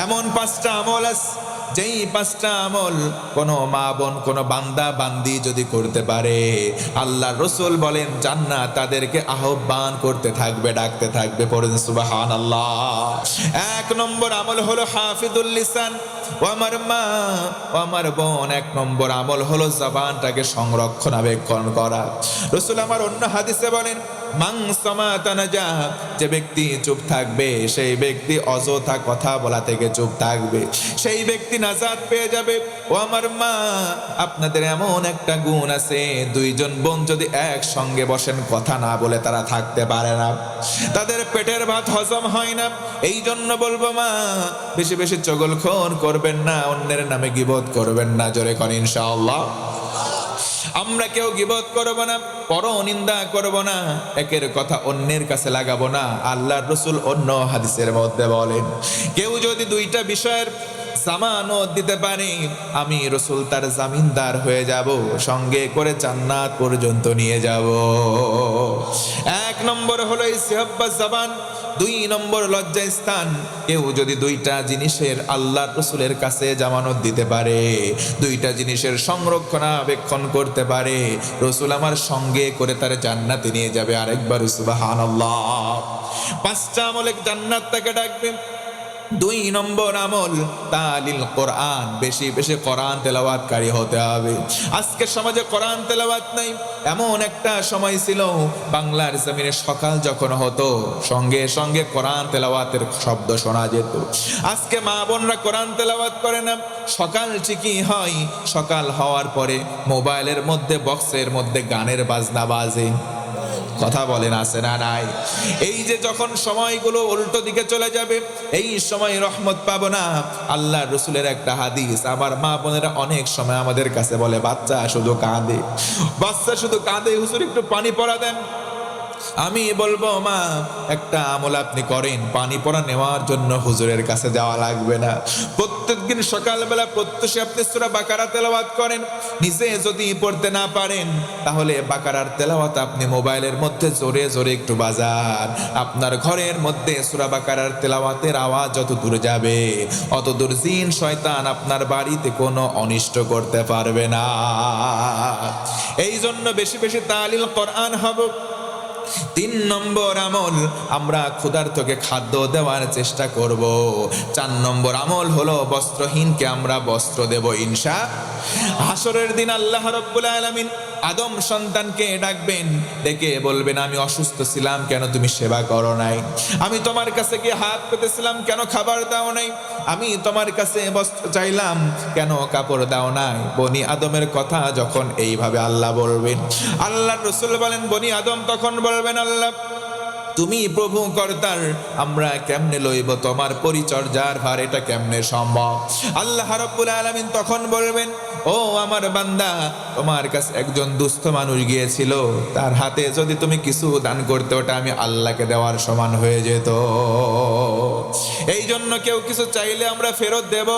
এমন পাঁচটা আমল আছে, যেই পাঁচটা আমল কোনো মা বোন কোনো বান্দা বান্দি যদি করতে পারে, আল্লাহ রসুল বলেন জান্নাত তাদেরকে আহ্বান করতে থাকবে, ডাকতে থাকবে। পড়েন সুবহানাল্লাহ। এক নম্বর আমল হলো হাফিজুল লিসান। ও আমার মা, ও আমার বোন, এক নম্বর আমল হলো জবানটাকে সংরক্ষণাবেক্ষণ করা। রসুল আমার অন্য হাদিসে বলেন, মান সামাতা নাজা, যে ব্যক্তি চুপ থাকবে সেই ব্যক্তি অযথা কথা বলা থেকে চুপ থাকবে, সেই ব্যক্তি নাজাত পেয়ে যাবে। ও আমার মা, আপনাদের এমন একটা গুণ আছে, দুইজন বোন যদি একসঙ্গে বসেন কথা না বলে তারা থাকতে পারে না, তাদের পেটের ভাত হজম হয় না। এই জন্য বলবো মা, বেশি বেশি চগলখোর করবেন না, অন্যের নামে গীবত করবেন না। জোরে করেন ইনশাআল্লাহ। আমরা কেউ গীবত করব না, পরনিন্দা করব না, একের কথা অন্যের কাছে লাগাবো না। আল্লাহর রাসূল অন্য হাদিসের মধ্যে বলেন, কেউ যদি দুইটা বিষয়ের জামানত দিতে পারে, আমি রাসূল তার জামিনদার হয়ে যাব, সঙ্গে করে জান্নাত পর্যন্ত নিয়ে যাব। এক নম্বর হলো ইসহাব্বা জবান, দুই নম্বর লজ্জা স্থান। কেউ যদি দুইটা জিনিসের আল্লাহর রাসূলের কাছে জামানত দিতে পারে, দুইটা জিনিসের সংরক্ষণাবেক্ষণ করতে পারে, রাসূল আমার সঙ্গে করে তার জান্নাতে নিয়ে যাবে। আরেকবার সুবহানাল্লাহ। পাঁচটা আমলে জান্নাত তাকে ডাকবে। দুই নম্বর আমল তালিল কোরআন, বেশি বেশি কোরআন তেলাওয়াতকারী হতে হবে। আজকের সমাজে কোরআন তেলাওয়াত নাই। এমন একটা সময় ছিল বাংলার জমিনে সকাল যখন হতো সঙ্গে সঙ্গে কোরআন তেলাওয়াতের শব্দ শোনা যেত। আজকে মা বোনরা কোরআন তেলাওয়াত করে না। সকাল ঠিকই হয়, সকাল হওয়ার পরে মোবাইলের মধ্যে বক্সের মধ্যে গানের বাজনা বাজে। কথা বলেন আছে না নাই? এই যে যখন সময়গুলো উল্টো দিকে চলে যাবে, এই সময় রহমত পাবো না। আল্লাহ রসুলের একটা হাদিস, আমার মা বোনেরা অনেক সময় আমাদের কাছে বলে, বাচ্চা শুধু কাঁদে, বাচ্চা শুধু কাঁদে, হুজুর একটু পানি পড়া দেন। আমি বলবো মা, একটা আমল আপনি করেন, পানি পড়া নেওয়ার জন্য হুজুরের কাছে যাওয়া লাগবে না। প্রত্যেকদিন সকালবেলা প্রত্যুষে আপনি সূরা বাকারা তেলাওয়াত করেন। নিজে যদি পড়তে না পারেন, তাহলে বাকারার তেলাওয়াত আপনি মোবাইলের মধ্যে জোরে জোরে একটু বাজান। আপনার ঘরের মধ্যে সূরা বাকারার তেলাওয়াতের আওয়াজ যত দূর যাবে, অত দূর জিন শয়তান আপনার বাড়িতে কোনো অনিষ্ট করতে পারবে না। এই জন্য বেশি বেশি তালিল কোরআন হবে। তিন নম্বর আমল, আমরা ক্ষুধার্তকে খাদ্য দেওয়ার চেষ্টা করব। চার নম্বর আমল হলো বস্ত্রহীনকে আমরা বস্ত্র দেব হাসরের দিন আল্লাহ রাব্বুল আলামিন আদম সন্তানকে ডাকবেন, ডেকে বলবেন, আমি অসুস্থ ছিলাম, কেন তুমি সেবা করো নাই? আমি তোমার কাছে গিয়ে হাত পেতেছিলাম, কেন খাবার দাও নাই? আমি তোমার কাছে বস্ত্র চাইলাম, কেন কাপড় দাও নাই? বনি আদমের কথা যখন এইভাবে আল্লাহ বলবেন, আল্লাহর রাসূল বলেন, বনি আদম তখন বলবেন, আল্লাহ তুমি প্রভু কর্তার, আমরা কেমনে লইব তোমার পরিচর্যার ভার, এটা কেমনে সম্ভব? আল্লাহ রাব্বুল আলামিন তখন বলবেন, ও আমার বান্দা, তোমার কাছে একজন দুস্থ মানুষ গিয়েছিল, তার হাতে যদি তুমি কিছু দান করতে, ওটা আমি আল্লাহকে দেওয়ার সমান হয়ে যেত। এই জন্য কেউ কিছু চাইলে আমরা ফেরত দেব।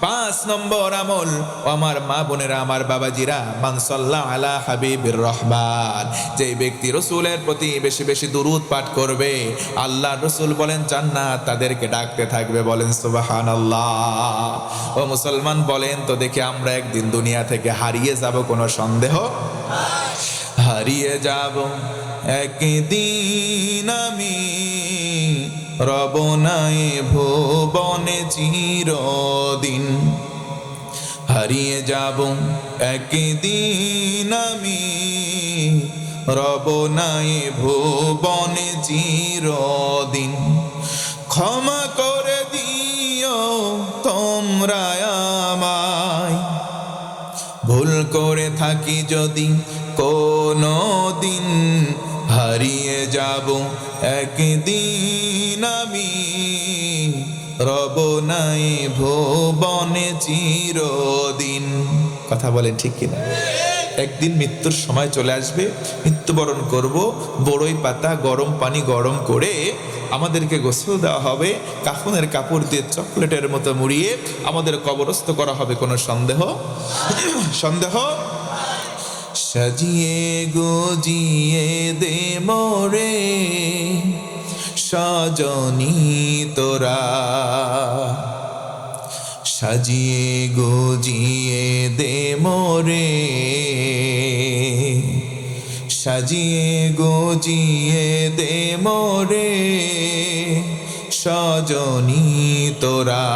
পাঁচ নম্বর আমল, আমার মা বোনেরা, আমার বাবাজিরা, মান সাল্লা আলা হাবিবির রহমান, যে ব্যক্তি রসুলের প্রতি বেশি বেশি দুরূদ পাঠ করবে, আল্লাহ রসুল বলেন জান্নাত তাদেরকে ডাকতে থাকবে। বলেন সুবহানাল্লাহ। ও মুসলমান, বলেন তো দেখি, আমরা একদিন দুনিয়া থেকে হারিয়ে যাব, কোনো সন্দেহ? হারিয়ে যাব একদিন আমি, রব নাই ভুবনে চিরদিন। হারিয়ে যাব একদিন আমি, রব নাই ভুবনে চিরদিন। ক্ষমা করে দিও তোমরা আমায়, ভুল করে থাকি যদি কোনো দিন। হারিয়ে যাব একদিন আমি, রব নাই ভুবনে চিরদিন। কথা বলেন ঠিক কিনা? একদিন মৃত্যুর সময় চলে আসবে, মৃত্যুবরণ করব। বড়ই পাতা গরম পানি গরম করে আমাদেরকে গোসল দেওয়া হবে, কাফনের কাপড় দিয়ে চকলেটের মতো মুড়িয়ে আমাদের কবরস্থ করা হবে। কোনো সন্দেহ? সন্দেহ? সাজিয়ে গুজিয়ে দে মোরে, সজনী তোরা সাজিয়ে গুজিয়ে দে মোরে, সাজিয়ে গুজিয়ে দে মোরে সজনী তোরা,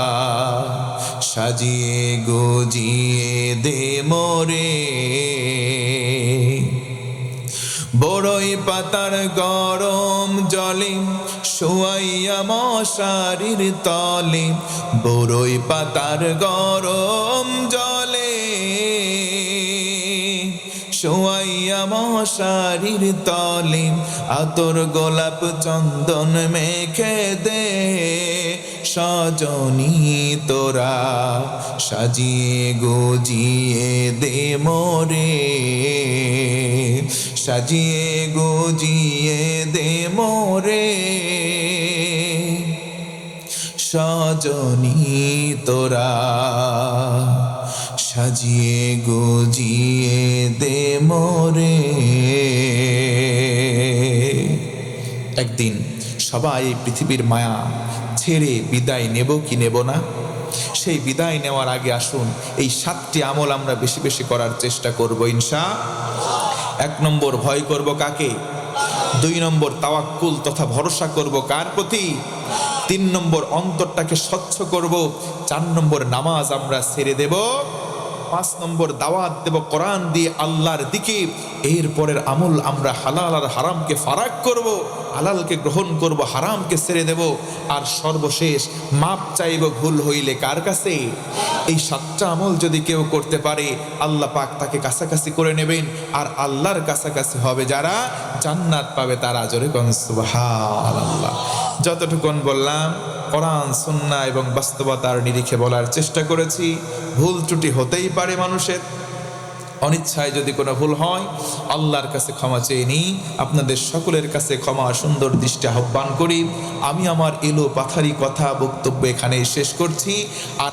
সাজিয়ে গুজিয়ে দে মোরে। বড়ই পাতার গরম জলে শোয়াইয়া মশারির তলে, বড়ই পাতার গরম জলে শোয়াইয়া মশারির তলে, আতর গোলাপ চন্দন মেখে দে সজনী তোরা, সাজিয়ে গুজিয়ে দে মোরে, সাজিয়ে গুজিয়ে দে মোরে সজনী তোরা, সাজিয়ে গুজিয়ে দে মোরে। একদিন সবাই পৃথিবীর মায়া ছেড়ে বিদায় নেব কি নেব না, সেই বিদায় নেওয়ার আগে আসুন এই 7টি আমল আমরা বেশি বেশি করার চেষ্টা করব ইনশাআল্লাহ। 1 নম্বর, ভয় করব কাকে? 2 নম্বর, তাওয়াক্কুল তথা ভরসা করব কার প্রতি? 3 নম্বর, অন্তরটাকে স্বচ্ছ করব। 4 নম্বর, নামাজ আমরা ছেড়ে দেব। 5 নম্বর, দাওয়াত দেব কোরআন দিয়ে আল্লাহর দিকে। এরপরের আমল আমরা হালাল আর হারামকে ফারাক করব, হালালকে গ্রহণ করব, হারামকে ছেড়ে দেব। আর সর্বশেষ মাপ চাইব ভুল হইলে কার কাছে? এই 7টা আমল যদি কেউ করতে পারে আল্লাহ পাক তাকে কাছাকাছি করে নেবেন, আর আল্লাহর কাছাকাছি হবে যারা, জান্নাত পাবে তারা। জোরে কোন সুবহানাল্লাহ। যতটুকুন বললাম কোরআন সুন্নাহ এবং বাস্তবতার নিরিখে বলার চেষ্টা করেছি। ভুল ত্রুটি হতেই পারে মানুষের, অনিচ্ছায় যদি কোনো ভুল হয় আল্লাহর কাছে ক্ষমা চেয়ে নিই। আপনাদের সকলের কাছে ক্ষমা সুন্দর দৃষ্টি আহ্বান করি। আমি আমার এলো পাথারি কথা বক্তব্য এখানে শেষ করছি। আর